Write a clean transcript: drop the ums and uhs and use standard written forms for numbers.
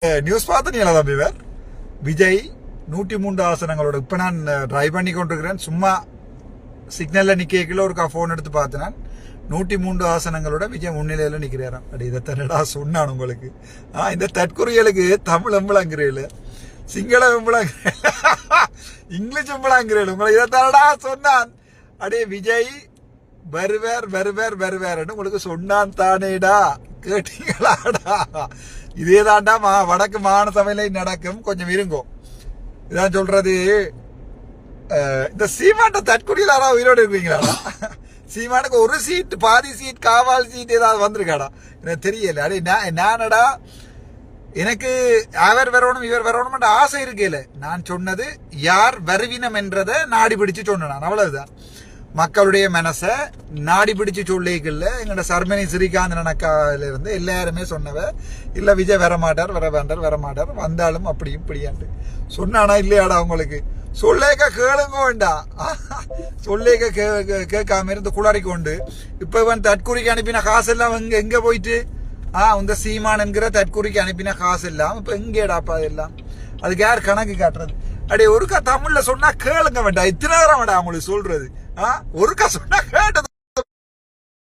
News பார்த்தீங்களா தம்பி? விஜய் 103 ஆசனங்களோட இப்ப நான் டிரைவ் பண்ணி கொண்டிருக்கிறேன். சும்மா சிக்னல்ல நிக்கல ஒரு போன் எடுத்து பார்த்தேன். 103 ஆசனங்களோட விஜய் முன்னிலையில நிக்கிறாராம். அப்படி இதை தன்னடா சொன்னான் உங்களுக்கு. இந்த தற்கொலைகளுக்கு தமிழ் எம்பளாங்கிறீள், சிங்கள எம்பளாங்கிறீள், இங்கிலீஷ் எம்பளாங்கிறீள். உங்களை இதை தரடா சொன்னான். அடே விஜய் வருவார் வருவார் வருவார்னு உங்களுக்கு சொன்னான் தானேடா, கேட்டீங்களாடா? இதே தாண்டா வடக்கு மாகாண சபையில நடக்கும். கொஞ்சம் இருங்கோ. இதான் சொல்றது. இந்த சீமாட்ட தற்கொலையில் யாராவது உயிரோடு இருக்கீங்களாடா? சீமானுக்கு ஒரு சீட், பாதி சீட், காவால் சீட் ஏதாவது வந்திருக்காடா? எனக்கு தெரியல. அடே நானடா, எனக்கு அவர் வரணும் இவர் வரணும் ஆசை இருக்கல. நான் சொன்னது யார் வருவினம் என்றதை நாடி பிடிச்சு சொன்னான். அவ்வளவுதான். மக்களுடைய மனச நாடி பிடிச்சு சொல்லிக்கல. எங்கட சர்மனி ஸ்ரீகாந்த் அக்கால இருந்து எல்லாருமே சொன்னவ இல்ல விஜய் வரமாட்டார், வரமாட்டார், வந்தாலும் அப்படி இப்படியாண்டு சொன்னானா இல்லையாடா? உங்களுக்கு சொல்லேக்க கேளுங்க வேண்டாம். சொல்லேக்க கேட்காம இருந்து குளாடி கொண்டு இப்ப இவன் தற்கொலைக்கு அனுப்பின காசு எல்லாம் எங்க போயிட்டு? இந்த சீமான் என்கிற தற்கொலைக்கு அனுப்பின காசு எல்லாம் இப்ப எங்கேடாப்பா? அதெல்லாம் அதுக்கு யார் கணக்கு காட்டுறது? அடே ஒருக்கா தமிழ்ல சொன்னா கேளுங்க வேண்டாம். இத்தனை நேரம் வேண்டாம் உங்களுக்கு சொல்றது. ஒருக்கா சொன்னா கேட்டது.